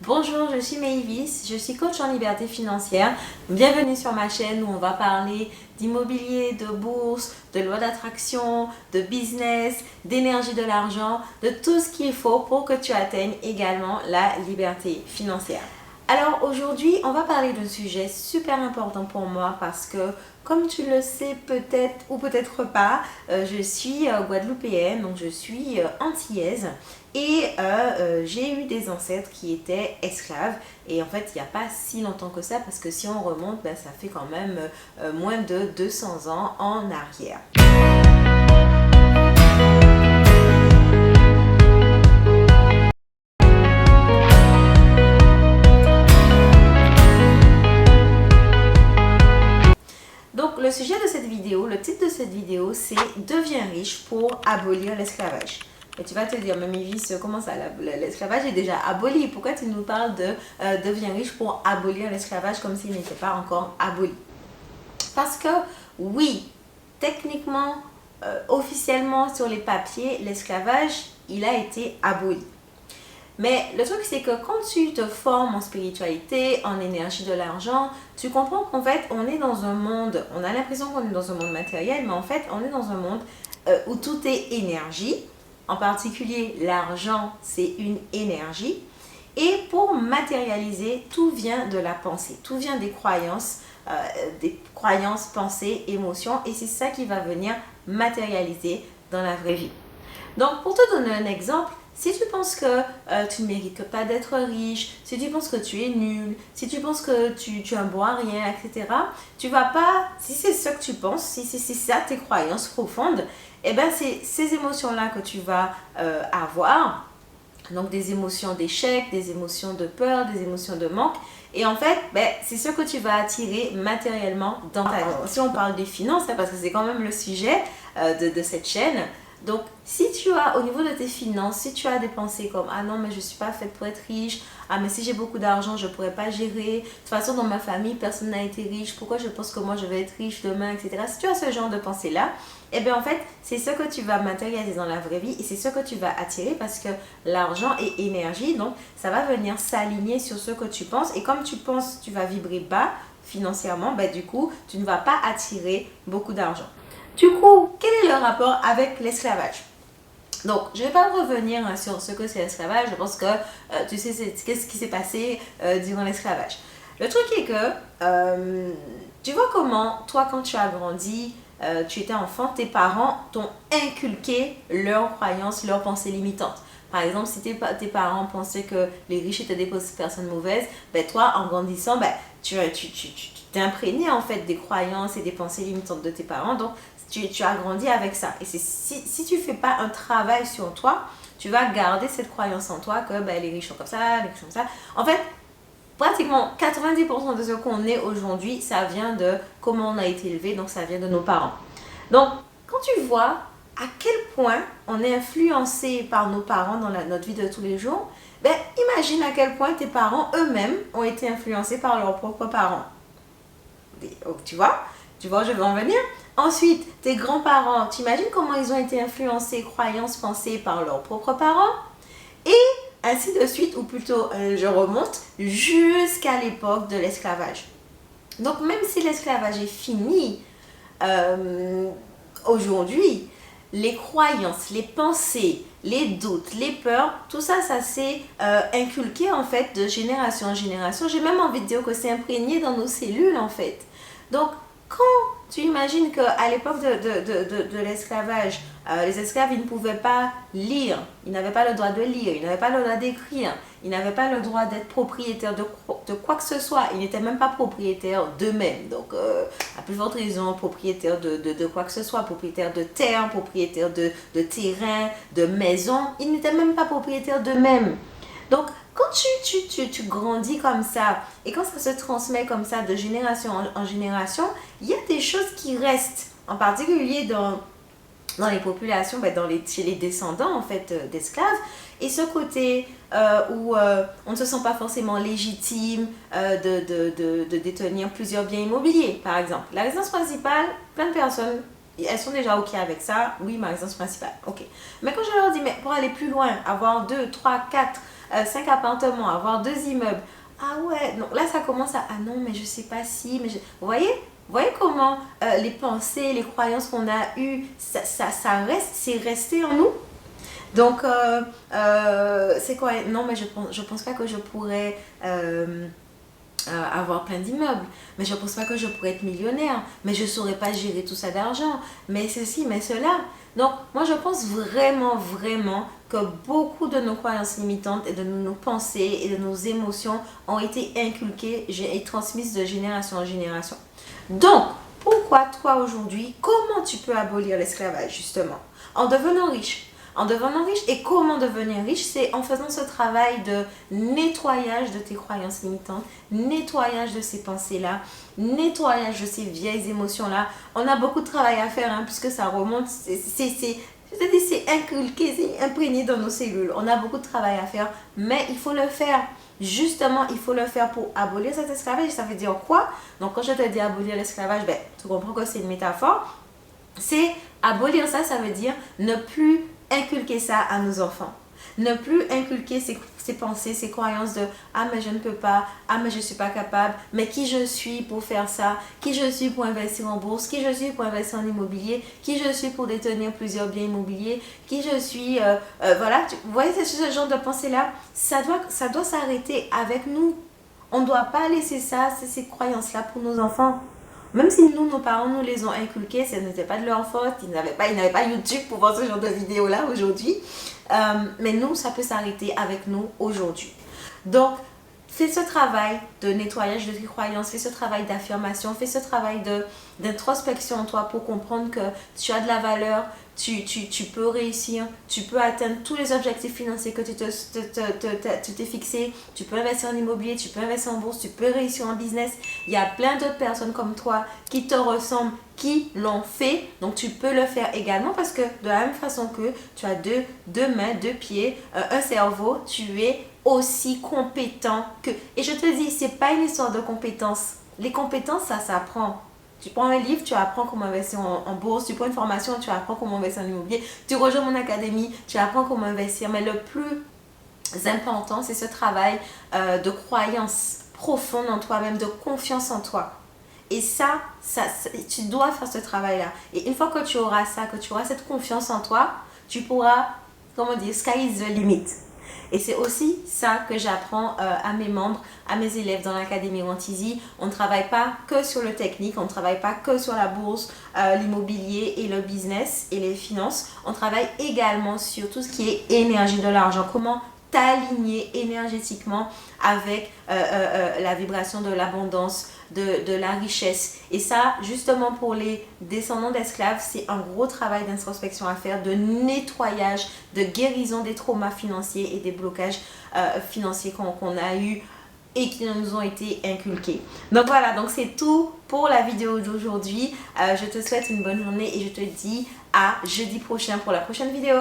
Bonjour, je suis Maëvis, je suis coach en liberté financière. Bienvenue sur ma chaîne où on va parler d'immobilier, de bourse, de loi d'attraction, de business, d'énergie de l'argent, de tout ce qu'il faut pour que tu atteignes également la liberté financière. Alors aujourd'hui, on va parler d'un sujet super important pour moi parce que comme tu le sais peut-être ou peut-être pas, je suis guadeloupéenne, donc je suis antillaise et j'ai eu des ancêtres qui étaient esclaves et en fait il n'y a pas si longtemps que ça parce que si on remonte, ça fait quand même moins de 200 ans en arrière. Donc le sujet de cette vidéo, le titre de cette vidéo, c'est « Deviens riche pour abolir l'esclavage ». Et tu vas te dire, mais Maëvis, comment ça, l'esclavage est déjà aboli? Pourquoi tu nous parles de « Deviens riche pour abolir l'esclavage » comme s'il n'était pas encore aboli? Parce que oui, techniquement, officiellement sur les papiers, l'esclavage, il a été aboli. Mais le truc, c'est que quand tu te formes en spiritualité, en énergie de l'argent, tu comprends qu'en fait, on est dans un monde, on a l'impression qu'on est dans un monde matériel, mais en fait, on est dans un monde où tout est énergie. En particulier, l'argent, c'est une énergie. Et pour matérialiser, tout vient de la pensée, tout vient des croyances, pensées, émotions. Et c'est ça qui va venir matérialiser dans la vraie vie. Donc, pour te donner un exemple, si tu penses que tu ne mérites pas d'être riche, si tu penses que tu es nul, si tu penses que tu es un bon à rien, etc., tu vas pas, si c'est ce que tu penses, si c'est ça tes croyances profondes, eh bien c'est ces émotions-là que tu vas avoir, donc des émotions d'échec, des émotions de peur, des émotions de manque, et en fait, c'est ce que tu vas attirer matériellement dans ta vie. Si on parle des finances, parce que c'est quand même le sujet de cette chaîne. Donc, si tu as, au niveau de tes finances, si tu as des pensées comme « Ah non, mais je ne suis pas faite pour être riche. Ah, mais si j'ai beaucoup d'argent, je ne pourrais pas gérer. De toute façon, dans ma famille, personne n'a été riche. Pourquoi je pense que moi, je vais être riche demain, etc. » Si tu as ce genre de pensée-là, eh bien, en fait, c'est ce que tu vas matérialiser dans la vraie vie et c'est ce que tu vas attirer parce que l'argent est énergie. Donc, ça va venir s'aligner sur ce que tu penses. Et comme tu penses, tu vas vibrer bas financièrement, du coup, tu ne vas pas attirer beaucoup d'argent. Du coup, quel est le rapport avec l'esclavage? Donc, je ne vais pas revenir sur ce que c'est l'esclavage. Je pense que tu sais qu'est-ce qui s'est passé durant l'esclavage. Le truc est que, tu vois comment, toi, quand tu as grandi, tu étais enfant, tes parents t'ont inculqué leurs croyances, leurs pensées limitantes. Par exemple, si tes parents pensaient que les riches étaient des personnes mauvaises, toi, en grandissant, tu t'es imprégné en fait des croyances et des pensées limitantes de tes parents. Donc, tu as grandi avec ça. Et si tu ne fais pas un travail sur toi, tu vas garder cette croyance en toi que les riches sont comme ça, les riches sont comme ça. En fait, pratiquement 90% de ce qu'on est aujourd'hui, ça vient de comment on a été élevé, donc ça vient de nos parents. Donc, quand tu vois à quel point on est influencé par nos parents dans notre vie de tous les jours, imagine à quel point tes parents eux-mêmes ont été influencés par leurs propres parents. Tu vois où je veux en venir? Ensuite, tes grands-parents, tu imagines comment ils ont été influencés, croyances, pensées par leurs propres parents? Et ainsi de suite, ou plutôt, je remonte jusqu'à l'époque de l'esclavage. Donc, même si l'esclavage est fini, aujourd'hui, les croyances, les pensées, les doutes, les peurs, tout ça, ça s'est inculqué en fait de génération en génération. J'ai même envie de dire que c'est imprégné dans nos cellules en fait. Donc, quand tu imagines qu'à l'époque de l'esclavage, les esclaves, ils ne pouvaient pas lire, ils n'avaient pas le droit de lire, ils n'avaient pas le droit d'écrire, ils n'avaient pas le droit d'être propriétaires de quoi que ce soit, ils n'étaient même pas propriétaires d'eux-mêmes. Donc, à plus forte raison, propriétaires de quoi que ce soit, propriétaires de terre, propriétaires de terrain, de maison, ils n'étaient même pas propriétaires d'eux-mêmes. Donc, quand tu grandis comme ça et quand ça se transmet comme ça de génération en génération, il y a des choses qui restent, en particulier dans les populations, chez les descendants en fait d'esclaves. Et ce côté où on ne se sent pas forcément légitime de détenir plusieurs biens immobiliers, par exemple. La résidence principale, plein de personnes, elles sont déjà OK avec ça. Oui, ma résidence principale, OK. Mais quand je leur dis, mais pour aller plus loin, avoir 2, 3, 4 5 appartements, avoir 2 immeubles. Ah ouais, donc là ça commence à, ah non, mais je sais pas si, mais vous voyez comment les pensées, les croyances qu'on a eues, ça reste, c'est resté en nous. Donc, c'est quoi? Non, mais je pense pas que je pourrais avoir plein d'immeubles. Mais je pense pas que je pourrais être millionnaire. Mais je saurais pas gérer tout ça d'argent. Mais ceci, mais cela. Donc, moi, je pense vraiment, vraiment que beaucoup de nos croyances limitantes et de nos pensées et de nos émotions ont été inculquées et transmises de génération en génération. Donc, pourquoi toi aujourd'hui, comment tu peux abolir l'esclavage justement? En devenant riche. En devenant riche. Et comment devenir riche? C'est en faisant ce travail de nettoyage de tes croyances limitantes, nettoyage de ces pensées-là, nettoyage de ces vieilles émotions-là. On a beaucoup de travail à faire, hein, puisque ça remonte, c'est inculqué, c'est imprégné dans nos cellules. On a beaucoup de travail à faire, mais il faut le faire. Justement, il faut le faire pour abolir cet esclavage. Ça veut dire quoi? Donc, quand je te dis abolir l'esclavage, ben, tu comprends que c'est une métaphore. C'est abolir ça, ça veut dire ne plus inculquer ça à nos enfants. Ne plus inculquer ces pensées, ces croyances de « Ah, mais je ne peux pas. Ah, mais je ne suis pas capable. Mais qui je suis pour faire ça? Qui je suis pour investir en bourse? Qui je suis pour investir en immobilier? Qui je suis pour détenir plusieurs biens immobiliers? Qui je suis... voilà, vous voyez ce genre de pensée-là? Ça doit s'arrêter avec nous. On ne doit pas laisser ça, ces croyances-là pour nos enfants. Même si nous, nos parents nous les ont inculqués, ce n'était pas de leur faute, ils n'avaient pas YouTube pour voir ce genre de vidéos-là aujourd'hui. Mais nous, ça peut s'arrêter avec nous aujourd'hui. Donc, fais ce travail de nettoyage de tes croyances, fais ce travail d'affirmation, fais ce travail d'introspection en toi pour comprendre que tu as de la valeur, tu peux réussir, tu peux atteindre tous les objectifs financiers que tu t'es fixé, tu peux investir en immobilier, tu peux investir en bourse, tu peux réussir en business. Il y a plein d'autres personnes comme toi qui te ressemblent, qui l'ont fait, donc tu peux le faire également parce que de la même façon que tu as deux mains, 2 pieds, un cerveau, tu es aussi compétent que... Et je te dis, c'est pas une histoire de compétences. Les compétences, ça s'apprend. Tu prends un livre, tu apprends comment investir en bourse. Tu prends une formation, tu apprends comment investir en immobilier. Tu rejoins mon académie, tu apprends comment investir. Mais le plus important, c'est ce travail de croyance profonde en toi-même, de confiance en toi. Et ça, tu dois faire ce travail-là. Et une fois que tu auras ça, que tu auras cette confiance en toi, tu pourras, comment dire, sky is the limit. Et c'est aussi ça que j'apprends à mes membres, à mes élèves dans l'Académie Wantizi. On ne travaille pas que sur le technique, on ne travaille pas que sur la bourse, l'immobilier et le business et les finances. On travaille également sur tout ce qui est énergie de l'argent. Comment t'aligner énergétiquement avec la vibration de l'abondance, de la richesse. Et ça, justement pour les descendants d'esclaves, c'est un gros travail d'introspection à faire, de nettoyage, de guérison des traumas financiers et des blocages financiers qu'on a eu et qui nous ont été inculqués. Donc voilà, donc c'est tout pour la vidéo d'aujourd'hui. Je te souhaite une bonne journée et je te dis à jeudi prochain pour la prochaine vidéo.